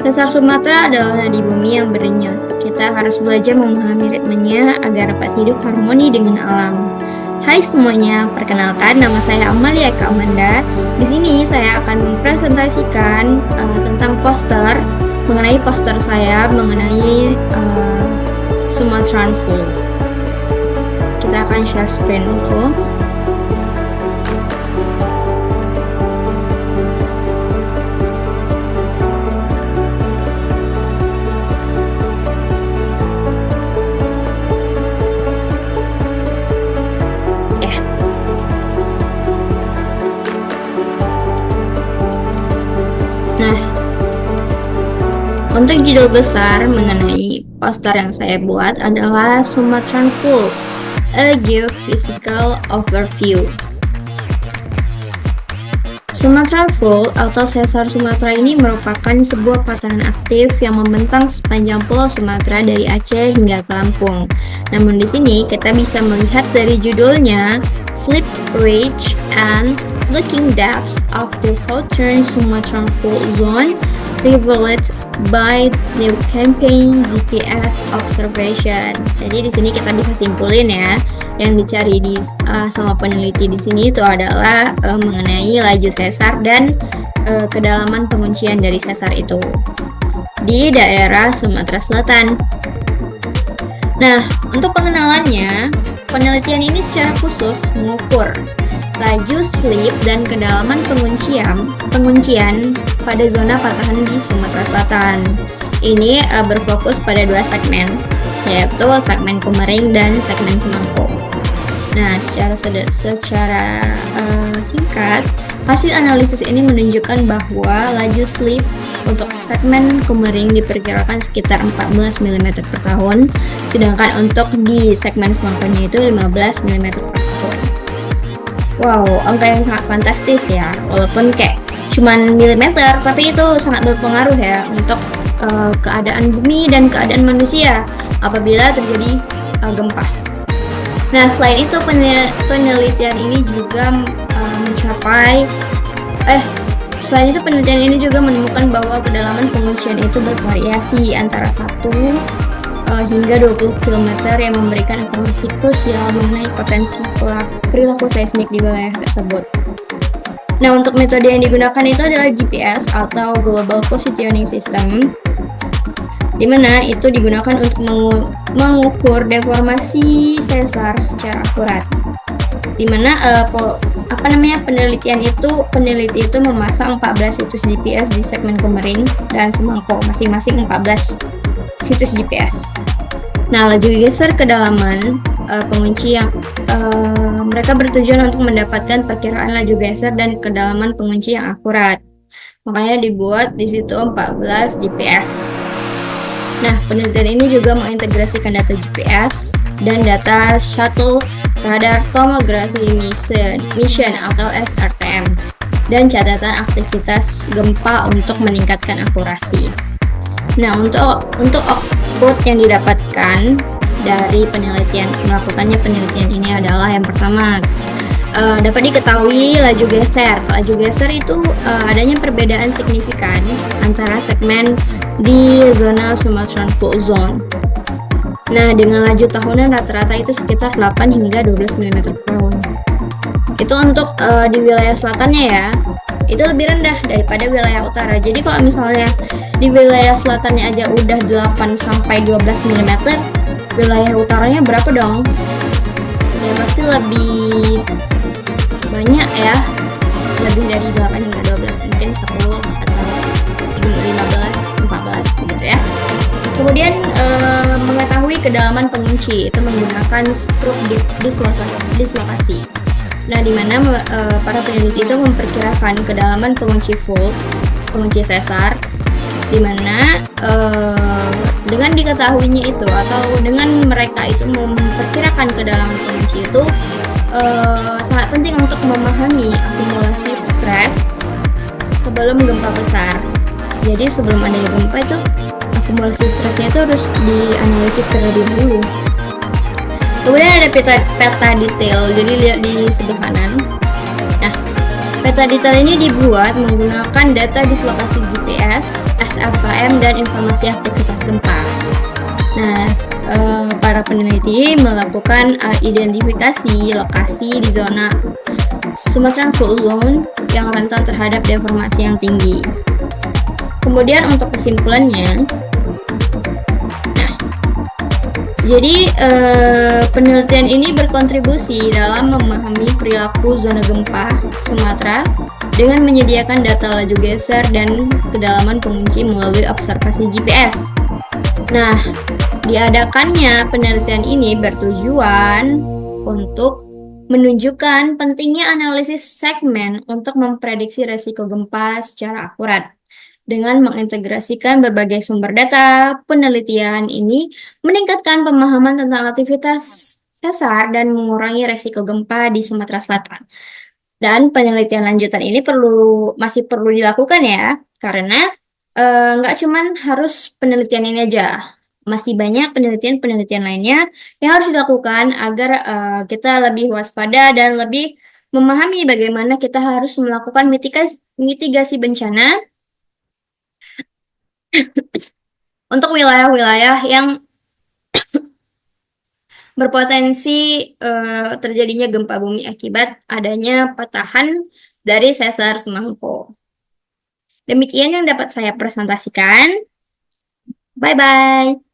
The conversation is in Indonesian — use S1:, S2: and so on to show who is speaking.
S1: Sesar Sumatera adalah nadi bumi yang berdenyut. Kita harus belajar memahami ritmenya agar dapat hidup harmoni dengan alam. Hai semuanya, perkenalkan nama saya Amalia Eka Amanda. Di sini saya akan mempresentasikan tentang poster saya mengenai Sumatran Full. Kita akan share screen dulu. Nah, untuk judul besar mengenai poster yang saya buat adalah Sumatran Full, a Geophysical Overview. Sumatran Full atau Sesar Sumatera ini merupakan sebuah patahan aktif yang membentang sepanjang Pulau Sumatera dari Aceh hingga ke Lampung. Namun di sini kita bisa melihat dari judulnya Slip Ridge and Looking Depths of the Southern Sumatran Fault Zone revealed by the campaign GPS observation. Jadi di sini kita bisa simpulin ya, yang dicari sama peneliti di sini itu adalah mengenai laju sesar dan kedalaman penguncian dari sesar itu di daerah Sumatera Selatan. Nah, untuk pengenalannya, penelitian ini secara khusus mengukur laju slip dan kedalaman penguncian pada zona patahan di Sumatera Selatan. Ini berfokus pada dua segmen, yaitu segmen Kumering dan segmen Semangko. Nah, secara singkat, hasil analisis ini menunjukkan bahwa laju slip untuk segmen Kumering diperkirakan sekitar 14 mm per tahun, sedangkan untuk di segmen Semangkonya itu 15 mm per tahun. Wow, angka yang sangat fantastis ya, walaupun kayak cuman milimeter, tapi itu sangat berpengaruh ya untuk keadaan bumi dan keadaan manusia apabila terjadi gempa. Nah, selain itu penelitian ini juga penelitian ini juga menemukan bahwa kedalaman pengungsian itu bervariasi antara 1 hingga 20 km yang memberikan informasi krusial mengenai potensi perilaku seismik di wilayah tersebut. Nah, untuk metode yang digunakan itu adalah GPS atau Global Positioning System, di mana itu digunakan untuk mengukur deformasi sesar secara akurat. Di mana peneliti itu memasang 14 situs GPS di segmen Kumering dan Semangko, masing-masing 14 situs GPS. Nah, laju geser kedalaman pengunci yang mereka bertujuan untuk mendapatkan perkiraan laju geser dan kedalaman pengunci yang akurat. Makanya dibuat di situ 14 GPS. Nah, penelitian ini juga mengintegrasikan data GPS dan data Shuttle Radar Tomography Mission atau SRTM dan catatan aktivitas gempa untuk meningkatkan akurasi. Nah, untuk output yang didapatkan dari melakukannya penelitian ini adalah yang pertama, dapat diketahui laju geser. Laju geser itu adanya perbedaan signifikan antara segmen di zona Sumatran Fault Zone. Nah, dengan laju tahunan rata-rata itu sekitar 8 hingga 12 mm per tahun. Itu untuk di wilayah selatannya ya, itu lebih rendah daripada wilayah utara. Jadi kalau misalnya di wilayah selatannya aja udah 8 sampai 12 mm, wilayah utaranya berapa dong? Ya pasti lebih banyak ya, lebih dari 8 hingga 12, mungkin 10 atau 15, 14 gitu ya. Kemudian mengetahui kedalaman pengunci itu menggunakan stroke dislokasi. Nah, di mana para peneliti itu memperkirakan kedalaman pengunci sesar, di mana dengan diketahuinya itu atau dengan mereka itu memperkirakan kedalaman pengunci itu sangat penting untuk memahami akumulasi stres sebelum gempa besar. Jadi sebelum adanya gempa itu akumulasi stresnya itu harus dianalisis terlebih dahulu. Kemudian ada peta detail, jadi lihat di sebelah kanan. Nah, Peta detail ini dibuat menggunakan data dislokasi GPS, SRKM, dan informasi aktivitas gempa. Nah, para peneliti melakukan identifikasi lokasi di zona Sumatera Fault Zone yang rentan terhadap deformasi yang tinggi. Kemudian untuk kesimpulannya, jadi penelitian ini berkontribusi dalam memahami perilaku zona gempa Sumatera dengan menyediakan data laju geser dan kedalaman pengunci melalui observasi GPS. Nah, diadakannya penelitian ini bertujuan untuk menunjukkan pentingnya analisis segmen untuk memprediksi risiko gempa secara akurat. Dengan mengintegrasikan berbagai sumber data, penelitian ini meningkatkan pemahaman tentang aktivitas sesar dan mengurangi risiko gempa di Sumatera Selatan. Dan penelitian lanjutan ini masih perlu dilakukan ya, karena nggak cuman harus penelitian ini aja, masih banyak penelitian-penelitian lainnya yang harus dilakukan agar kita lebih waspada dan lebih memahami bagaimana kita harus melakukan mitigasi bencana untuk wilayah-wilayah yang berpotensi terjadinya gempa bumi akibat adanya patahan dari sesar semangko. Demikian yang dapat saya presentasikan. Bye-bye.